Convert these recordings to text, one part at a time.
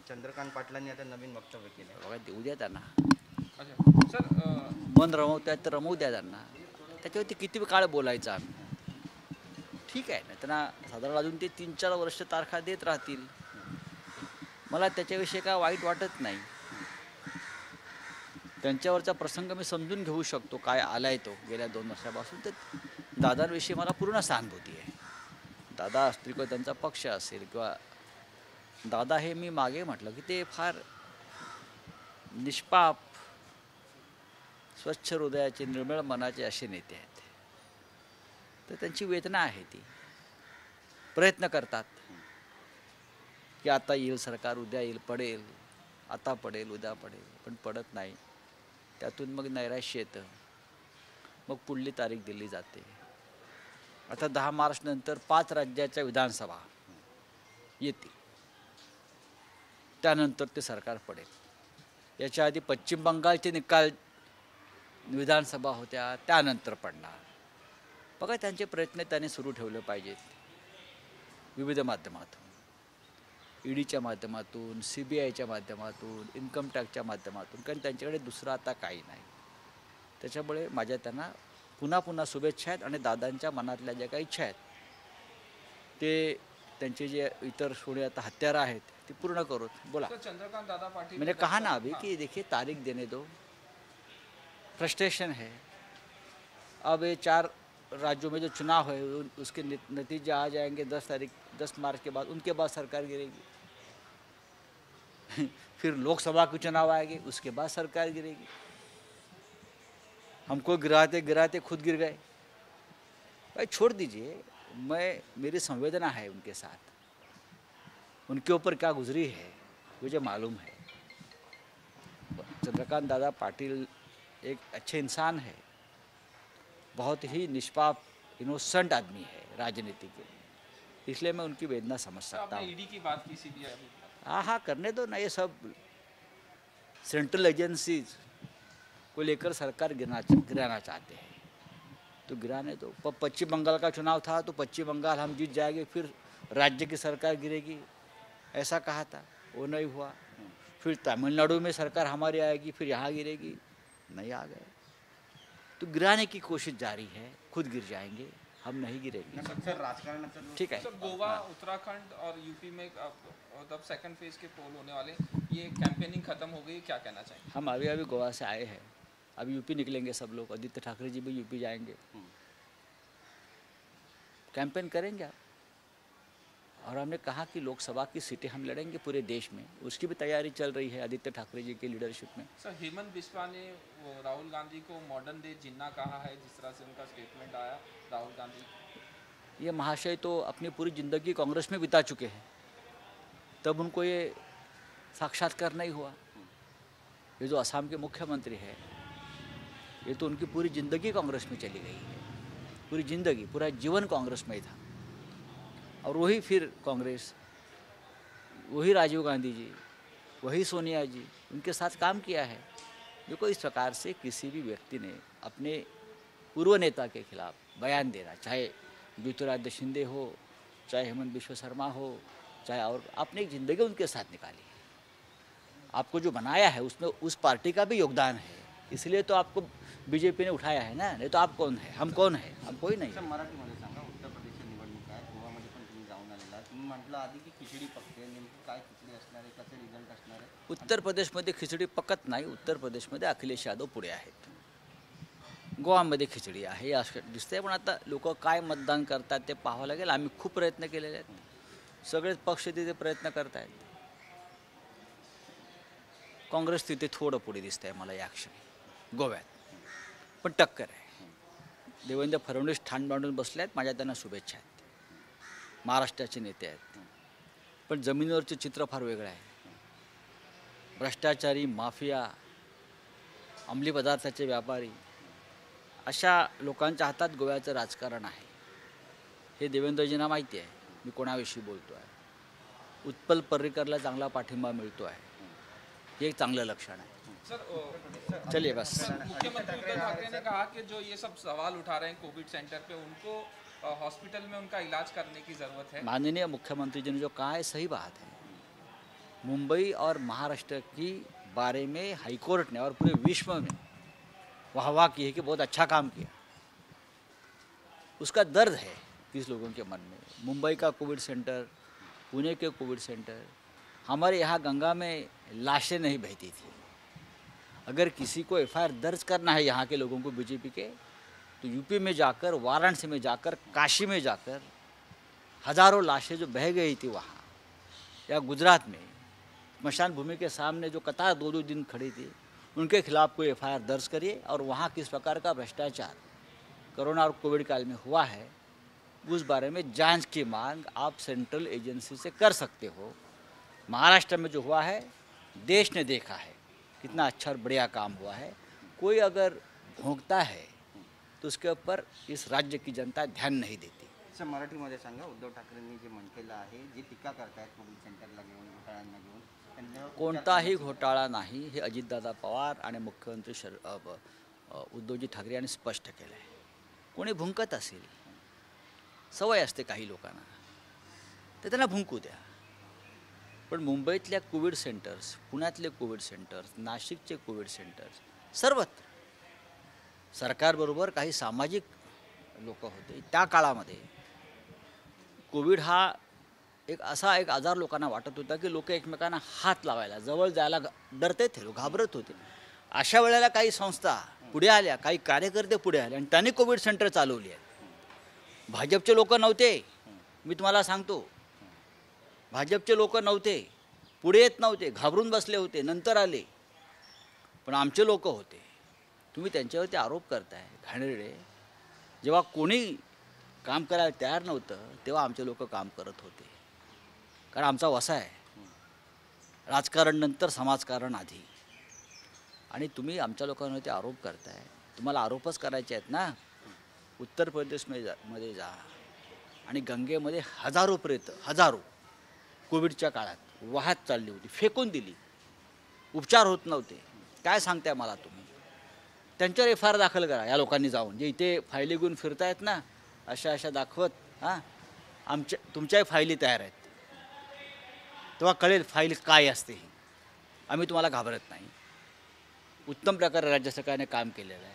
चंद्रकांत पाटलांनी आता नवीन वक्तव्य केलं आहे. बघा देऊ द्या त्यांना, अच्छा सर मन रमवतात तर रमवू द्या त्यांना. त्याच्यावरती किती काळ बोलायचं आम्ही, ठीक आहे ना. त्यांना साधारण अजून ते 3-4 वर्ष तारखा देत राहतील. मला त्याच्याविषयी काय वाईट वाटत नाही. त्यांच्यावरचा प्रसंग मी समजून घेऊ शकतो, काय आलाय तो गेल्या 2 वर्षापासून. तर दादांविषयी मला पूर्ण सहानुभूती आहे. दादा असतील किंवा त्यांचा पक्ष असेल किंवा दादा, हे मी मागे म्हटलं की ते फार निष्पाप, स्वच्छ हृदयाचे, निर्मळ मनाचे असे नेते आहेत. तर त्यांची वेदना आहे, ती प्रयत्न करतात की आता येईल सरकार, उद्या येईल, पडेल, आता पडेल, उद्या पडेल, पण पडत नाही. त्यातून मग नैराश्य येतं. मग पुढली तारीख दिली जाते. आता 10 मार्च नंतर 5 राज्याच्या विधानसभा येतील. त्यानंतर ते सरकार पडेल. याच्या आधी पश्चिम बंगालचे निकाल विधानसभा होत्या, त्यानंतर पडणार. बघा, त्यांचे प्रयत्न त्यांनी सुरू ठेवले पाहिजेत विविध माध्यमातून, ईडीच्या माध्यमातून, CBIच्या माध्यमातून, इन्कम टॅक्सच्या माध्यमातून, कारण त्यांच्याकडे दुसरं आता काही नाही. त्याच्यामुळे माझ्या त्यांना पुन्हा पुन्हा शुभेच्छा आहेत. आणि दादांच्या मनातल्या ज्या काही इच्छा आहेत, ते त्यांचे जे इतर सोडे आता हत्यारं आहेत ती पूर्ण करू. बोला. चंद्रकांत दादा पाटिल मैंने कहा ना अभी कि देखिए तारीख देने दो. फ्रस्ट्रेशन है. अब ये 4 राज्यों में जो चुनाव है उसके नतीजे आ जाएंगे 10 मार्च के बाद. उनके बाद सरकार गिरेगी. फिर लोकसभा के चुनाव आएंगे, उसके बाद सरकार गिरेगी. हमको गिराते गिराते खुद गिर गए. भाई छोड़ दीजिए. मेरी संवेदना है उनके साथ. उनके ऊपर क्या गुजरी है मुझे मालूम है. चंद्रकांत दादा पाटिल एक अच्छे इंसान है, बहुत ही निष्पाप, इनोसेंट आदमी है राजनीति के. इसलिए मैं उनकी वेदना समझ सकता हूँ. ईडी की बात की, CBI हाँ, करने दो ना. ये सब सेंट्रल एजेंसीज को लेकर सरकार गिराना चाहते हैं तो गिराने दो. पश्चिम बंगाल का चुनाव था तो पश्चिम बंगाल हम जीत जाएंगे, फिर राज्य की सरकार गिरेगी, ऐसा कहा था, वो नहीं हुआ. फिर तमिलनाडु में सरकार हमारी आएगी, फिर यहाँ गिरेगी, नहीं आ गए. तो गिराने की कोशिश जारी है. खुद गिर जाएंगे, हम नहीं गिरेंगे. ठीक है. गोवा, उत्तराखंड और यूपी में तब सेकंड फेज के पोल होने वाले, ये कैंपेनिंग खत्म हो गई, क्या कहना चाहिए? हम अभी गोवा से आए हैं, अभी यूपी निकलेंगे सब लोग. आदित्य ठाकरे जी भी यूपी जाएंगे, कैंपेन करेंगे आप. और हमने कहा कि लोकसभा की सीटें हम लड़ेंगे पूरे देश में. उसकी भी तैयारी चल रही है आदित्य ठाकरे जी की लीडरशिप में. सर, हेमंत बिस्वा ने राहुल गांधी को मॉडर्न डे जिन्ना कहा है, जिस तरह से उनका स्टेटमेंट आया. राहुल गांधी, ये महाशय तो अपनी पूरी ज़िंदगी कांग्रेस में बिता चुके हैं, तब उनको ये साक्षात्कार नहीं हुआ. ये जो असम के मुख्यमंत्री है, ये तो उनकी पूरी ज़िंदगी कांग्रेस में चली गई है. पूरी ज़िंदगी, पूरा जीवन कांग्रेस में ही था. और वही फिर कांग्रेस, वही राजीव गांधी जी, वही सोनिया जी, उनके साथ काम किया है. देखो, इस प्रकार से किसी भी व्यक्ति ने अपने पूर्व नेता के खिलाफ बयान देना, चाहे ज्योतिरादित्य शिंदे हो, चाहे हेमंत बिश्व शर्मा हो, चाहे और, आपने एक ज़िंदगी उनके साथ निकाली है. आपको जो बनाया है उसमें उस पार्टी का भी योगदान है. इसलिए तो आपको बीजेपी ने उठाया है ना. नहीं तो आप कौन है, हम कौन है, हम कोई नाही. मराठीमध्ये सांगा. उत्तर प्रदेशच्या निवडणूक आहे, गोवामध्ये पण तुम्ही जाऊन आलेला. तुम्ही म्हटलं आधी की खिचडी पकते, नेमकं काय खिचडी असणार आहे, कसं रिझल्ट असणार आहे? उत्तर प्रदेशमध्ये खिचडी पकत नाही. उत्तर प्रदेशमध्ये अखिलेश यादव पुढे आहेत. गोवामध्ये खिचडी आहे असं दिसतंय. पण आता लोक काय मतदान करतात ते पाहावं लागेल. आम्ही खूप प्रयत्न केलेले आहेत. सगळेच पक्ष तिथे प्रयत्न करत आहेत. काँग्रेस तिथे थोडं पुढे दिसतंय मला या क्षणी गोव्यात, पण टक्कर आहे. देवेंद्र फडणवीस ठाण बांधून बसले आहेत. माझ्या त्यांना शुभेच्छा आहेत. महाराष्ट्राचे नेते आहेत. पण जमिनीवरचे चित्र फार वेगळं आहे. भ्रष्टाचारी, माफिया, अंमली पदार्थाचे व्यापारी, अशा लोकांच्या हातात गोव्याचं राजकारण आहे. हे देवेंद्रजींना माहिती आहे मी कोणाविषयी बोलतो आहे. उत्पल पर्रिकरला चांगला पाठिंबा मिळतो आहे, हे एक चांगलं लक्षण आहे. चलिए बस. मुख्यमंत्री उद्धव ठाकरे ने कहा कि जो ये सब सवाल उठा रहे हैं कोविड सेंटर पे, उनको हॉस्पिटल में उनका इलाज करने की ज़रूरत है. माननीय मुख्यमंत्री जी ने जो कहा है सही बात है. मुंबई और महाराष्ट्र की बारे में हाईकोर्ट ने और पूरे विश्व में वाह की है कि बहुत अच्छा काम किया। उसका दर्द है किस लोगों के मन में। मुंबई का कोविड सेंटर, पुणे के कोविड सेंटर, हमारे यहाँ गंगा में लाशें नहीं बहती थी। अगर किसी को एफआईआर दर्ज करना है यहाँ के लोगों को, बीजेपी के, तो यूपी में जाकर, वाराणसी में जाकर, काशी में जाकर हज़ारों लाशें जो बह गई थी वहाँ, या गुजरात में स्मशान भूमि के सामने जो कतार 2-2 दिन खड़ी थी, उनके खिलाफ कोई एफआईआर दर्ज करिए और वहाँ किस प्रकार का भ्रष्टाचार कोरोना और कोविड काल में हुआ है उस बारे में जांच की मांग आप सेंट्रल एजेंसी से कर सकते हो। महाराष्ट्र में जो हुआ है देश ने देखा है कितना अच्छा और बढ़िया काम हुआ है। कोई अगर भोंकता है तो उसके ऊपर इस राज्य की जनता ध्यान नहीं देती। सर, मराठीमध्ये सांगा, उद्धव ठाकरेंनी जे म्हटलेलं आहे, जे टीका करतायत कोविड सेंटरला घेऊन, घोटाळ्यांना घेऊन, त्यांना कोणताही घोटाळा नाही हे अजितदादा पवार आणि मुख्यमंत्री उद्धवजी ठाकरे यांनी स्पष्ट केलं आहे। कोणी भुंकत असेल, सवय असते काही लोकांना, तर त्यांना भुंकू द्या। पण मुंबईतल्या कोविड सेंटर्स, पुण्यातले कोविड सेंटर्स, नाशिकचे कोविड सेंटर्स, सर्वत्र सरकारबरोबर काही सामाजिक लोक होते। त्या काळामध्ये कोविड हा एक असा एक आजार लोकांना वाटत होता की लोक एकमेकांना हात लावायला, जवळ जायला डरते थे, लोक घाबरत होते। अशा वेळेला काही संस्था पुढे आल्या, काही कार्यकर्ते पुढे आले आणि त्यांनी कोविड सेंटर चालवली आहे। भाजपचे लोक नव्हते, मी तुम्हाला सांगतो, भाजपचे लोक नव्हते, पुढे येत नव्हते, घाबरून बसले होते, नंतर आले। पण आमचे लोक होते। तुम्ही त्यांच्यावरती आरोप करताय घाणेरडे। जेव्हा कोणी काम करायला तयार नव्हतं तेव्हा आमचे लोक काम करत होते, कारण आमचा वसा आहे, राजकारण नंतर समाजकारण आधी। आणि तुम्ही आमच्या लोकांवरती आरोप करताय, तुम्हाला आरोपच करायचे आहेत ना। उत्तर प्रदेशमध्ये जा आणि गंगेमध्ये हजारो प्रेत, हजारो कोविडच्या काळात वाहत चालली होती, फेकून दिली, उपचार होत नव्हते। काय सांगताय मला तुम्ही? त्यांच्यावर एफआयआर दाखल करा या लोकांनी जाऊन, जे इथे फायली घेऊन फिरतायत ना, अशा अशा दाखवत, आमच्या तुमच्याही फायली तयार आहेत, तेव्हा कळेल फाईल काय असते ही। आम्ही तुम्हाला घाबरत नाही। उत्तम प्रकारे राज्य सरकारने काम केलेलं आहे।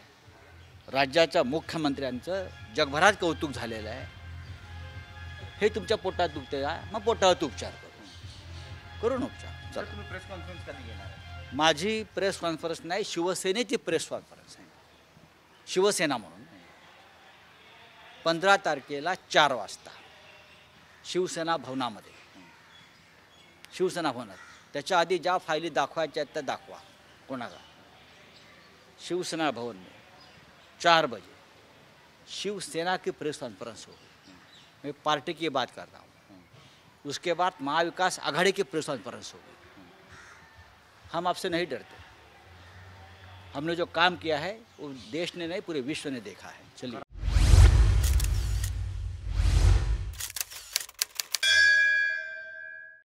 राज्याच्या मुख्यमंत्र्यांचं जगभरात कौतुक झालेलं आहे। हे तुमच्या पोटात दुखते का, मग पोटावर उपचार करून उपचार। सर, तुम्ही प्रेस कॉन्फरन्स कधी घेणार आहे? माझी प्रेस कॉन्फरन्स नाही, शिवसेनेची प्रेस कॉन्फरन्स आहे, शिवसेना म्हणून। 15 तारखेला 4 वाजता शिवसेना भवनामध्ये, शिवसेना भवनात। त्याच्या आधी ज्या फायली दाखवायच्या त्या दाखवा कोणाला। शिवसेना भवन में 4 बजे शिवसेना की प्रेस कॉन्फ्रेंस होगी। मैं पार्टी की बात कर रहा हूँ। उसके बाद महाविकास आघाड़ी की प्रेस कॉन्फ्रेंस होगी। हम आपसे नहीं डरते। हमने जो काम किया है वो देश ने नहीं, पूरे विश्व ने देखा है। चलिए।